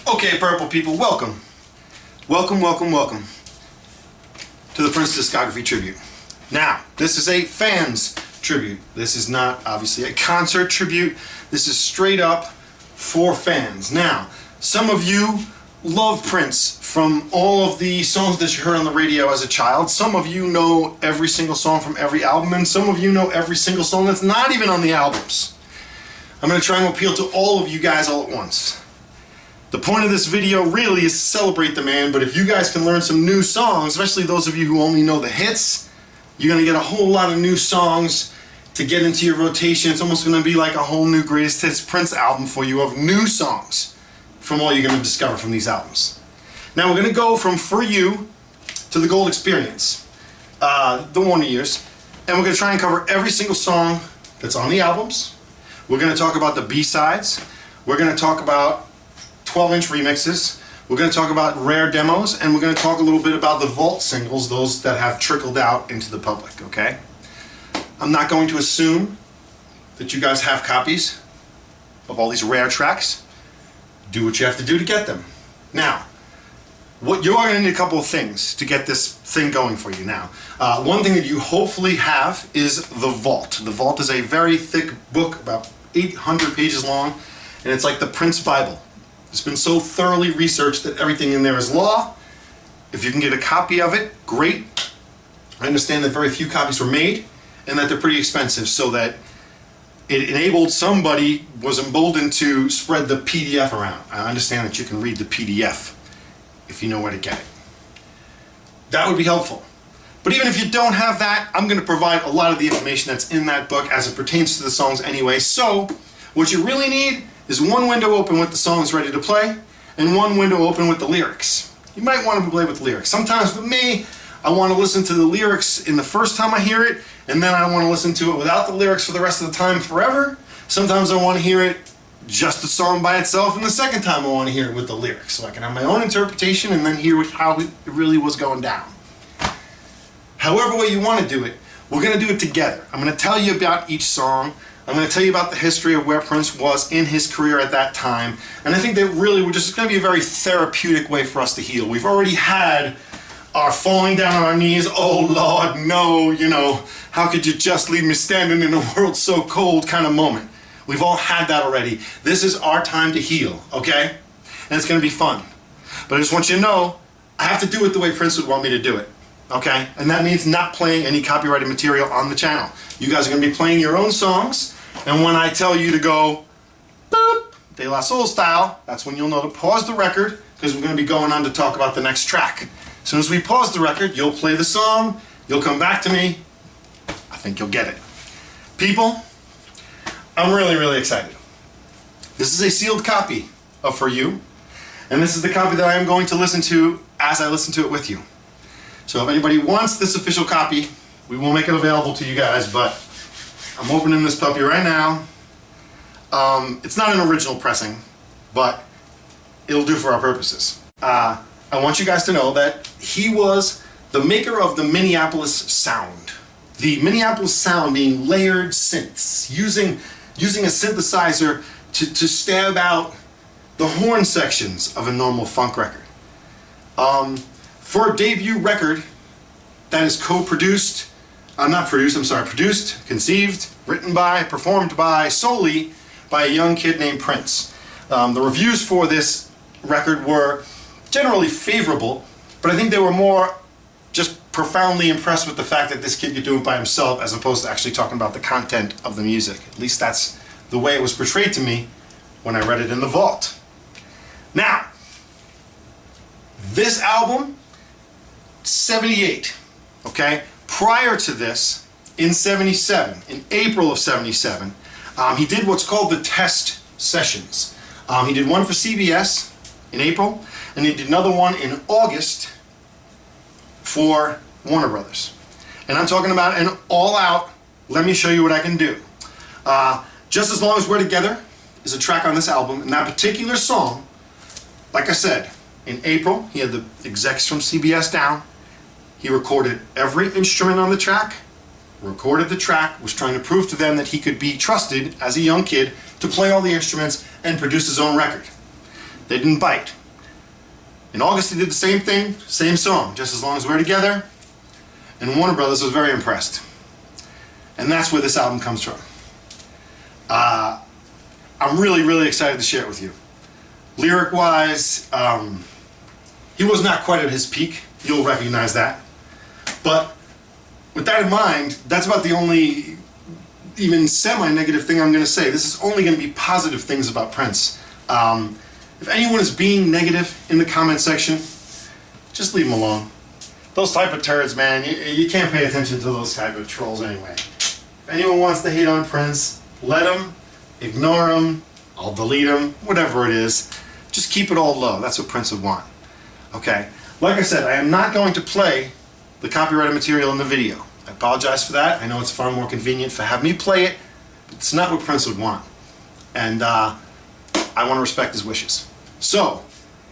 Okay, Purple people, welcome. Welcome to the Prince Discography Tribute. Now, this is a fans tribute. This is not, obviously, a concert tribute. This is straight up for fans. Now, some of you love Prince from all of the songs that you heard on the radio as a child. Some of you know every single song from every album, and some of you know every single song that's not even on the albums. I'm going to try and appeal to all of you guys all at once. The point of this video really is to celebrate the man, but if you guys can learn some new songs, especially those of you who only know the hits, you're going to get a whole lot of new songs to get into your rotation. It's almost going to be like a whole new greatest hits Prince album for you of new songs from all you're going to discover from these albums. Now we're going to go from For You to The Gold Experience, the Warner years, and we're going to try and cover every single song that's on the albums. We're going to talk about the B-sides. We're going to talk about 12-inch remixes. We're going to talk about rare demos, and we're going to talk a little bit about the vault singles, those that have trickled out into the public, okay? I'm not going to assume that you guys have copies of all these rare tracks. Do what you have to do to get them. Now, what you are going to need a couple of things to get this thing going for you now. One thing that you hopefully have is the vault. The vault is a very thick book, about 800 pages long, and it's like the Prince Bible. It's been so thoroughly researched that everything in there is law. If you can get a copy of it, great. I understand that very few copies were made and that they're pretty expensive, so that it enabled somebody was emboldened to spread the PDF around. I understand that you can read the PDF if you know where to get it. That would be helpful. But even if you don't have that, I'm going to provide a lot of the information that's in that book as it pertains to the songs anyway. So what you really need is one window open with the songs ready to play and one window open with the lyrics. You might want to play with the lyrics. Sometimes with me, I want to listen to the lyrics in the first time I hear it, and then I want to listen to it without the lyrics for the rest of the time forever. Sometimes I want to hear it just the song by itself, and the second time I want to hear it with the lyrics, so I can have my own interpretation and then hear how it really was going down. However way you want to do it, we're going to do it together. I'm going to tell you about each song. I'm going to tell you about the history of where Prince was in his career at that time, and I think that really we're just going to be a very therapeutic way for us to heal. We've already had our falling down on our knees, oh Lord, no, you know, how could you just leave me standing in a world so cold kind of moment. We've all had that already. This is our time to heal, okay? And it's going to be fun. But I just want you to know, I have to do it the way Prince would want me to do it, okay? And that means not playing any copyrighted material on the channel. You guys are going to be playing your own songs, and when I tell you to go boop, De La Soul style, that's when you'll know to pause the record, because we're going to be going on to talk about the next track. As soon as we pause the record, you'll play the song, you'll come back to me, I think you'll get it. People, I'm really excited. This is a sealed copy of For You, and this is the copy that I am going to listen to as I listen to it with you. So if anybody wants this official copy, we will make it available to you guys, but I'm opening this puppy right now. It's not an original pressing, but it'll do for our purposes. I want you guys to know that he was the maker of the Minneapolis sound. The Minneapolis sound being layered synths, using a synthesizer to stab out the horn sections of a normal funk record. For a debut record that is produced, conceived, written by, performed by, solely by a young kid named Prince. The reviews for this record were generally favorable, but I think they were more just profoundly impressed with the fact that this kid could do it by himself as opposed to actually talking about the content of the music. At least that's the way it was portrayed to me when I read it in the vault. Now, this album, 78, okay? Prior to this, in 77, in April of 77, he did what's called the test sessions. He did one for CBS in April, and he did another one in August for Warner Brothers. And I'm talking about an all-out, let me show you what I can do. Just As Long As We're Together is a track on this album, and that particular song, like I said, in April, he had the execs from CBS down. He recorded every instrument on the track, recorded the track, was trying to prove to them that he could be trusted as a young kid to play all the instruments and produce his own record. They didn't bite. In August he did the same thing, same song, Just As Long As We're Together, and Warner Brothers was very impressed. And that's where this album comes from. I'm really excited to share it with you. Lyric-wise, he was not quite at his peak, you'll recognize that. But with that in mind, that's about the only even semi-negative thing I'm going to say. This is only going to be positive things about Prince. If anyone is being negative in the comment section, just leave them alone. Those type of turds, man, you can't pay attention to those type of trolls anyway. If anyone wants to hate on Prince, let them, ignore them, I'll delete them, whatever it is. Just keep it all low. That's what Prince would want. Okay? Like I said, I am not going to play the copyrighted material in the video. I apologize for that. I know it's far more convenient for have me play it, but it's not what Prince would want. And I want to respect his wishes. So,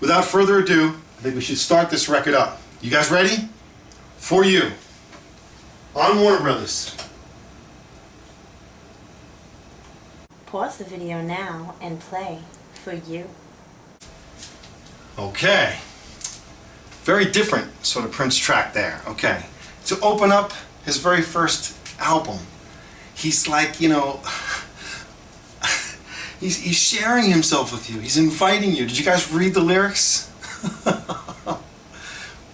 without further ado, I think we should start this record up. You guys ready? For you. On Warner Brothers. Pause the video now and play For You. Okay. Very different sort of Prince track there. Okay. To open up his very first album, he's like, you know, he's sharing himself with you. He's inviting you. Did you guys read the lyrics?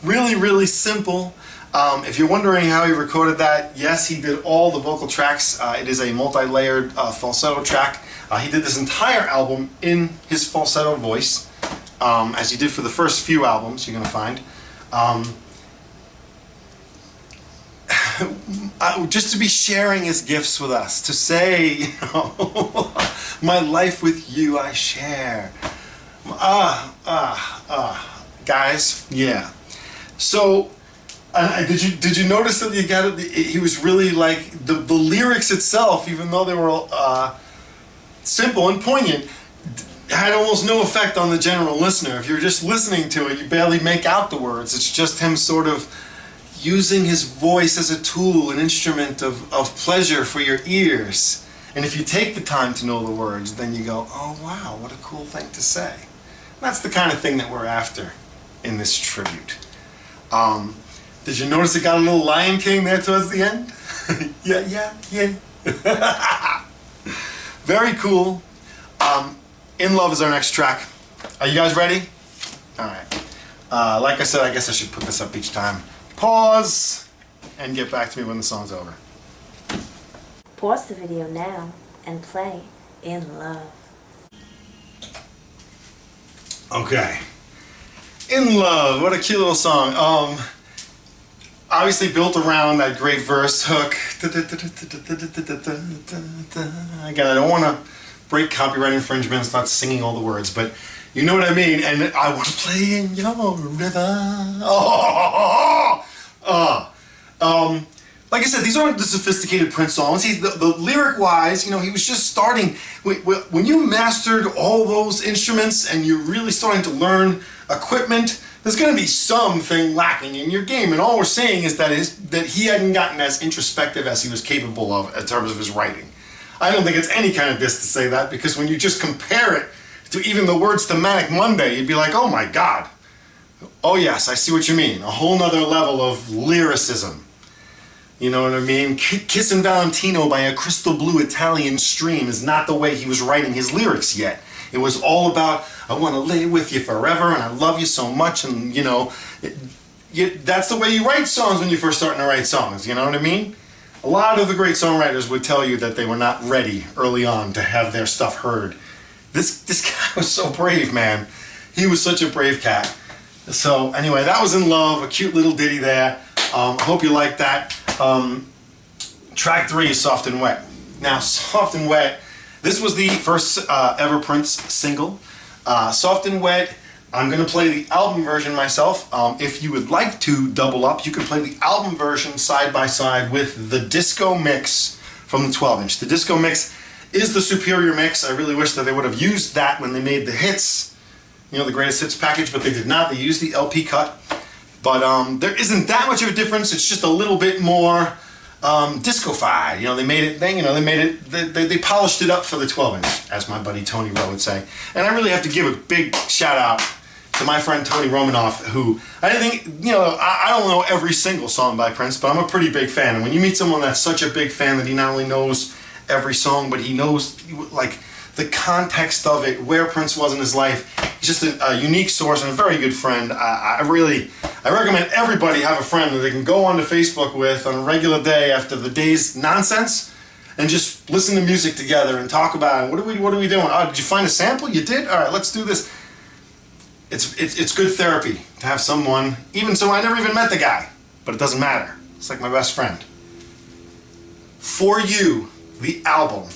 Really simple. If you're wondering how he recorded that, yes, he did all the vocal tracks. It is a multi-layered falsetto track. He did this entire album in his falsetto voice, as he did for the first few albums you're going to find. Just to be sharing his gifts with us, to say, you know, my life with you I share. Guys, yeah. So, did you notice that you got it? He was really like the lyrics itself, even though they were simple and poignant, had almost no effect on the general listener. If you're just listening to it, you barely make out the words. It's just him sort of using his voice as a tool, an instrument of pleasure for your ears. And if you take the time to know the words, then you go, oh wow, what a cool thing to say. And that's the kind of thing that we're after in this tribute. Did you notice it got a little Lion King there towards the end? yeah. Very cool. In Love is our next track. Are you guys ready? Alright. Like I said, I guess I should put this up each time. Pause and get back to me when the song's over. Pause the video now and play In Love. Okay. In Love, what a cute little song. Obviously built around that great verse hook. Again, I don't want to break copyright infringement and start singing all the words, but you know what I mean. And I want to play in your river. Like I said, these aren't the sophisticated Prince songs. The lyric-wise, you know, he was just starting. When you mastered all those instruments and you're really starting to learn equipment, there's going to be something lacking in your game. And all we're saying is that he hadn't gotten as introspective as he was capable of in terms of his writing. I don't think it's any kind of diss to say that, because when you just compare it to even the words to Manic Monday, you'd be like, oh my God. Oh yes, I see what you mean. A whole nother level of lyricism. You know what I mean? Kissin' Valentino by a crystal blue Italian stream is not the way he was writing his lyrics yet. It was all about, I want to lay with you forever and I love you so much, and you know, that's the way you write songs when you're first starting to write songs, you know what I mean? A lot of the great songwriters would tell you that they were not ready early on to have their stuff heard. This guy was so brave, man. He was such a brave cat. So anyway, that was In Love, a cute little ditty there. I hope you liked that. Track 3 is Soft and Wet. Now, Soft and Wet, this was the first ever Prince single. Soft and Wet, I'm going to play the album version myself. If you would like to double up, you can play the album version side by side with the disco mix from the 12-inch. The disco mix is the superior mix. I really wish that they would have used that when they made the hits, you know, the greatest hits package, but they did not. They used the LP cut. But there isn't that much of a difference. It's just a little bit more disco-fied. They made it. They polished it up for the 12-inch, as my buddy Tony Rowe would say. And I really have to give a big shout out to my friend Tony Romanoff, who I don't know every single song by Prince, but I'm a pretty big fan. And when you meet someone that's such a big fan that he not only knows every song, but he knows like the context of it, where Prince was in his life, he's just a unique source and a very good friend. I recommend everybody have a friend that they can go onto Facebook with on a regular day after the day's nonsense and just listen to music together and talk about it. What are we doing? Oh, did you find a sample? You did? All right, let's do this. It's good therapy to have someone, even so I never even met the guy, but it doesn't matter. It's like my best friend. For You, the album.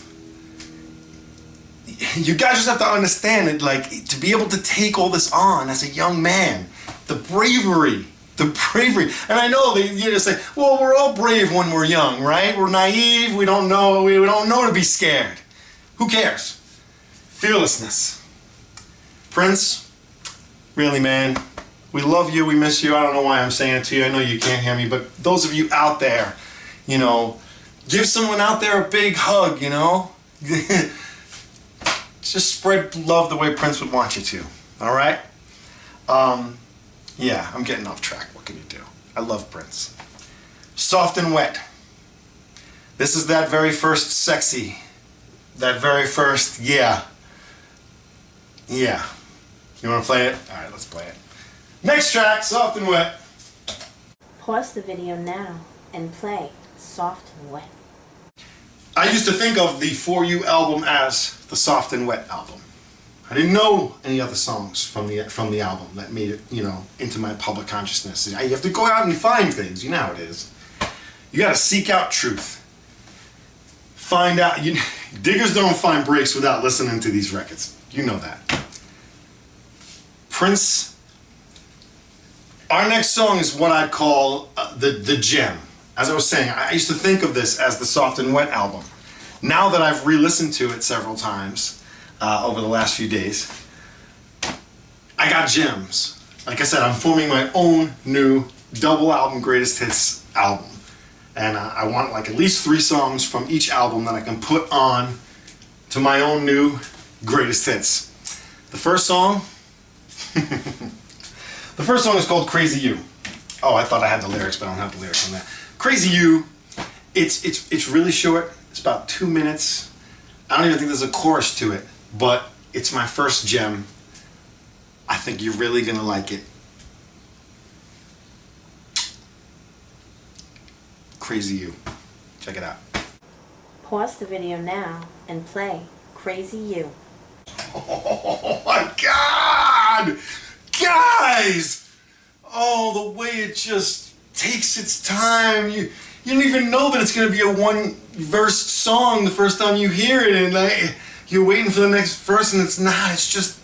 You guys just have to understand it, like, to be able to take all this on as a young man, the bravery. And I know that you just say, well, we're all brave when we're young, right? We're naive, we don't know to be scared. Who cares? Fearlessness. Prince, really, man, we love you, we miss you. I don't know why I'm saying it to you, I know you can't hear me, but those of you out there, give someone out there a big hug, Just spread love the way Prince would want you to, all right? Yeah, I'm getting off track. What can you do? I love Prince. Soft and Wet. This is that very first sexy. That very first, yeah. Yeah. You want to play it? All right, let's play it. Next track, Soft and Wet. Pause the video now and play Soft and Wet. I used to think of the For You album as the Soft and Wet album. I didn't know any other songs from the album that made it, into my public consciousness. You have to go out and find things. You know how it is. You got to seek out truth. Find out. Diggers don't find breaks without listening to these records. You know that. Prince. Our next song is what I call the gem. As I was saying, I used to think of this as the Soft and Wet album. Now that I've re-listened to it several times over the last few days, I got gems. Like I said, I'm forming my own new double album greatest hits album. And I want like at least 3 songs from each album that I can put on to my own new greatest hits. The first song, is called Crazy You. Oh, I thought I had the lyrics, but I don't have the lyrics on that. Crazy You, it's really short. It's about 2 minutes. I don't even think there's a chorus to it, but it's my first gem. I think you're really gonna like it. Crazy You. Check it out. Pause the video now and play Crazy You. Oh my God! Guys! Oh, the way it just takes its time. You don't even know that it's going to be a one-verse song the first time you hear it, and you're waiting for the next verse, and it's not. It's just...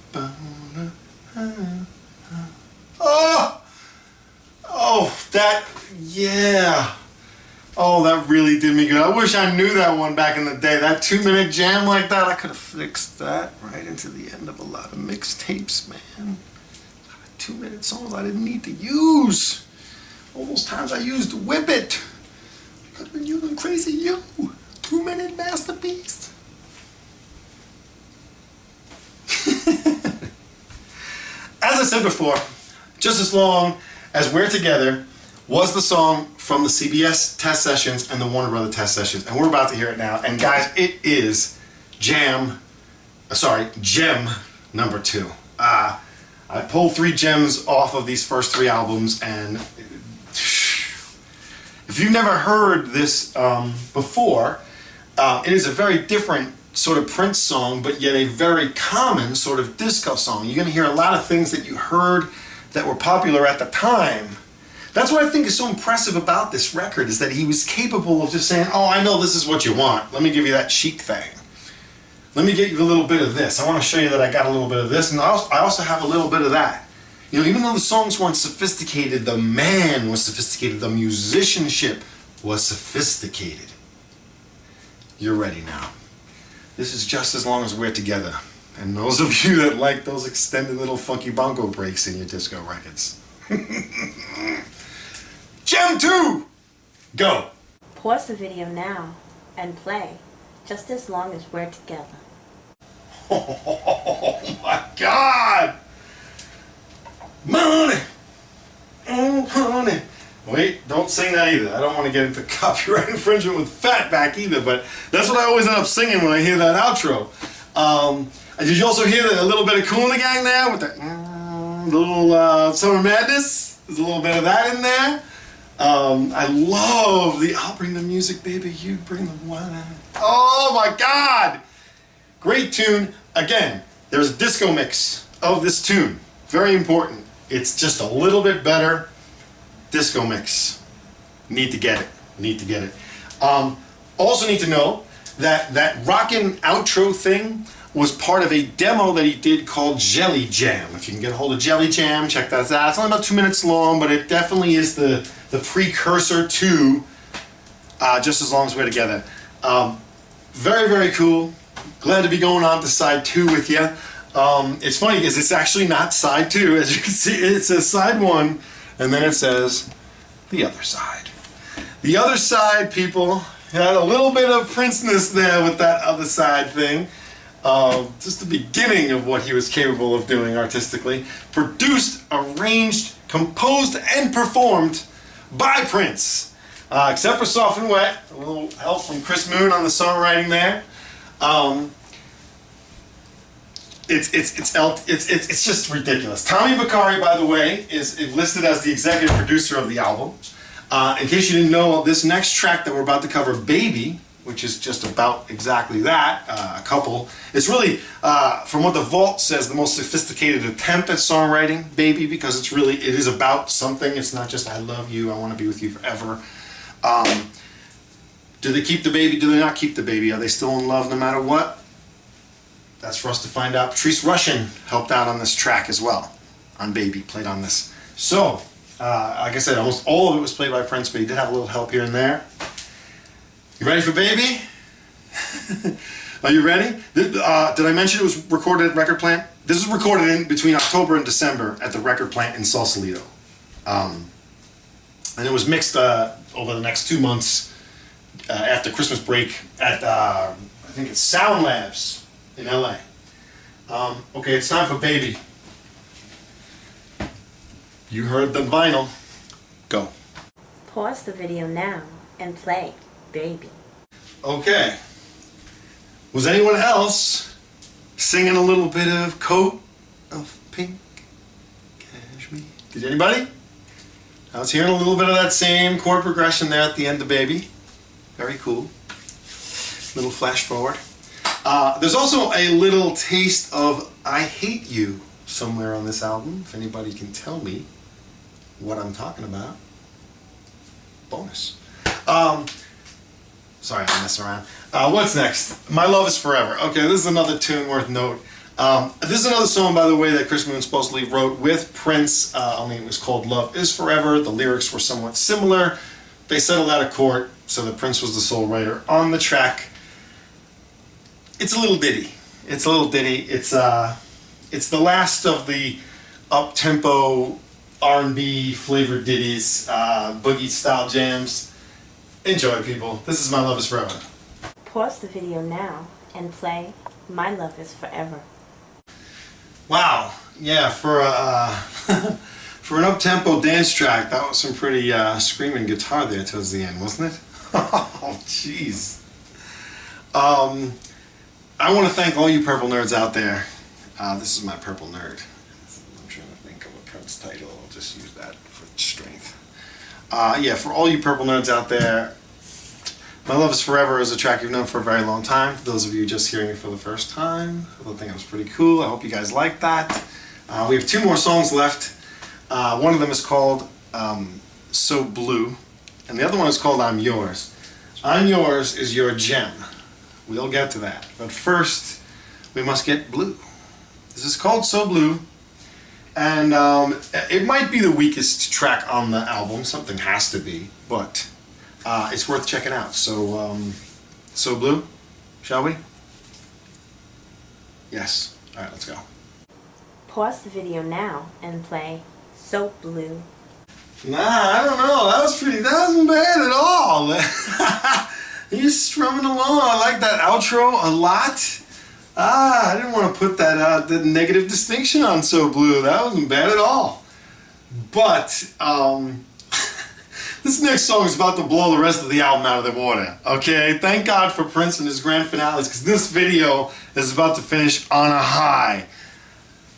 Oh, that... Yeah. Oh, that really did me good. I wish I knew that one back in the day. That 2-minute jam like that, I could have fixed that right into the end of a lot of mixtapes, man. 2-minute songs I didn't need to use. All those times I used Whip It. I could have been using Crazy You. 2-minute masterpiece. As I said before, Just As Long As We're Together was the song from the CBS test sessions and the Warner Brother test sessions, and we're about to hear it now. And guys, it is gem number 2. I pulled 3 gems off of these first 3 albums, and if you've never heard this before, it is a very different sort of Prince song, but yet a very common sort of disco song. You're going to hear a lot of things that you heard that were popular at the time. That's what I think is so impressive about this record, is that he was capable of just saying, oh, I know this is what you want. Let me give you that chic thing. Let me get you a little bit of this. I want to show you that I got a little bit of this, and I also have a little bit of that. Even though the songs weren't sophisticated, the man was sophisticated, the musicianship was sophisticated. You're ready now. This is Just As Long As We're Together. And those of you that like those extended little funky bongo breaks in your disco records. Gem 2! Go! Pause the video now and play, just as long as we're together. Oh my God! Money! Oh, honey! Wait, don't sing that either. I don't want to get into copyright infringement with Fatback either, but that's what I always end up singing when I hear that outro. Did you also hear a little bit of Kool and the Gang there with the little Summer Madness? There's a little bit of that in there. I love the I'll bring the music, baby, you bring the wine. Oh my God! Great tune. Again, there's a disco mix of this tune. Very important. It's just a little bit better disco mix. Need to get it. Need to get it. Also need to know that that rockin' outro thing was part of a demo that he did called Jelly Jam. If you can get a hold of Jelly Jam, check that out. It's only about 2 minutes long, but it definitely is the precursor to Just As Long As We're Together. Very, very cool. Glad to be going on to side 2 with you. It's funny because it's actually not side 2. As you can see, it says side 1, and then it says the other side. The other side, people, had a little bit of Prince-ness there with that other side thing. Just the beginning of what he was capable of doing artistically. Produced, arranged, composed, and performed by Prince. Except for Soft and Wet, a little help from Chris Moon on the songwriting there. It's just ridiculous. Tommy Bakari, by the way, is listed as the executive producer of the album. In case you didn't know, this next track that we're about to cover, Baby, which is just about exactly that, a couple. It's really, from what the Vault says, the most sophisticated attempt at songwriting, Baby, because it is about something. It's not just I love you, I want to be with you forever. Do they keep the baby? Do they not keep the baby? Are they still in love no matter what? That's for us to find out. Patrice Rushen helped out on this track as well, on Baby, played on this. So, like I said, almost all of it was played by Prince, but he did have a little help here and there. You ready for Baby? Are you ready? Did I mention it was recorded at Record Plant? This was recorded in between October and December at the Record Plant in Sausalito. And it was mixed over the next 2 months after Christmas break at, I think it's Sound Labs in LA. Okay, it's time for Baby. You heard the vinyl. Go. Pause the video now and play Baby. Okay. Was anyone else singing a little bit of Coat of Pink Cashmere? Did anybody? I was hearing a little bit of that same chord progression there at the end of Baby. Very cool. Little flash forward. There's also a little taste of I Hate You somewhere on this album. If anybody can tell me what I'm talking about. Bonus. Sorry, I'm messing around. What's next? My Love Is Forever. Okay, this is another tune worth note. This is another song, by the way, that Chris Moon supposedly wrote with Prince, only it was called Love Is Forever. The lyrics were somewhat similar. They settled out of court, so that Prince was the sole writer on the track. It's a little ditty. It's a little ditty. It's the last of the up-tempo R&B flavored ditties, boogie style jams. Enjoy, people. This is My Love Is Forever. Pause the video now and play My Love Is Forever. Wow, yeah, for for an up-tempo dance track, that was some pretty screaming guitar there towards the end, wasn't it? Oh, jeez. I want to thank all you purple nerds out there. This is my purple nerd. I'm trying to think of a Prince title. I'll just use that for strength. Yeah, for all you purple nerds out there, My Love Is Forever is a track you've known for a very long time. For those of you just hearing it for the first time, I think it was pretty cool. I hope you guys like that. We have 2 more songs left. One of them is called So Blue, and the other one is called I'm Yours. I'm Yours is your gem. We'll get to that. But first, we must get Blue. This is called So Blue, and it might be the weakest track on the album. Something has to be, but it's worth checking out. So, So Blue, shall we? Yes. All right, let's go. Pause the video now and play So Blue. Nah, I don't know. That wasn't bad at all. He's strumming along. I like that outro a lot. I didn't want to put that negative distinction on So Blue. That wasn't bad at all. But this next song is about to blow the rest of the album out of the water. Okay, thank God for Prince and his grand finales, because this video is about to finish on a high.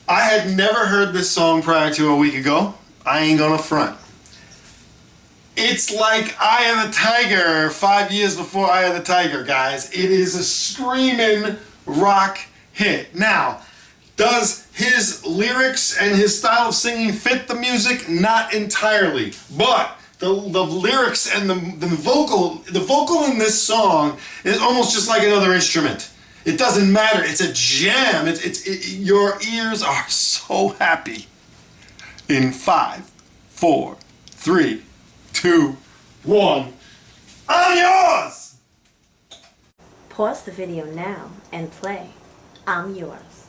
I had never heard this song prior to a week ago. I ain't gonna front. It's like Eye of the Tiger 5 years before Eye of the Tiger, guys. It is a screaming rock hit. Now, does his lyrics and his style of singing fit the music? Not entirely, but the lyrics and the vocal in this song is almost just like another instrument. It doesn't matter. It's a jam. Your ears are so happy. In 5, 4, 3, 2, 1. I'm yours! Pause the video now and play I'm Yours.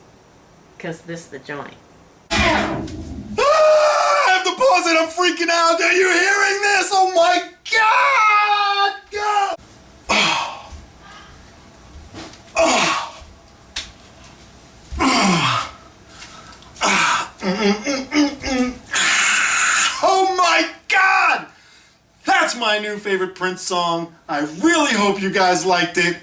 'Cause this the joint. Ah, I have to pause it. I'm freaking out. Are you hearing this? Oh my God! God. Oh my God! That's my new favorite Prince song. I really hope you guys liked it.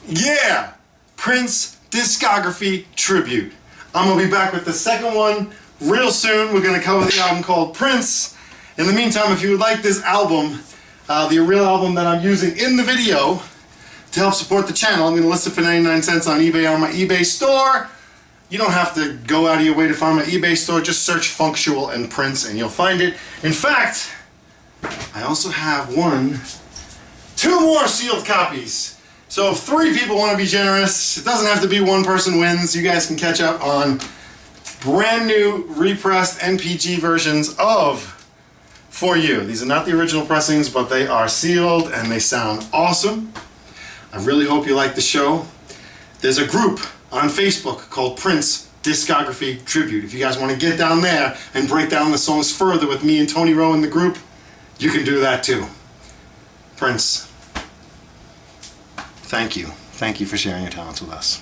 Yeah, Prince Discography Tribute. I'm gonna be back with the second one real soon. We're gonna cover the album called Prince. In the meantime, if you would like this album, the real album that I'm using in the video to help support the channel, I'm gonna list it for 99 cents on eBay on my eBay store. You don't have to go out of your way to find my eBay store. Just search Funktual and Prince and you'll find it. In fact, I also have 2 more sealed copies. So if 3 people want to be generous, it doesn't have to be one person wins. You guys can catch up on brand new repressed NPG versions of For You. These are not the original pressings, but they are sealed and they sound awesome. I really hope you like the show. There's a group on Facebook called Prince Discography Tribute. If you guys want to get down there and break down the songs further with me and Tony Rowe in the group, you can do that too. Prince, thank you. Thank you for sharing your talents with us.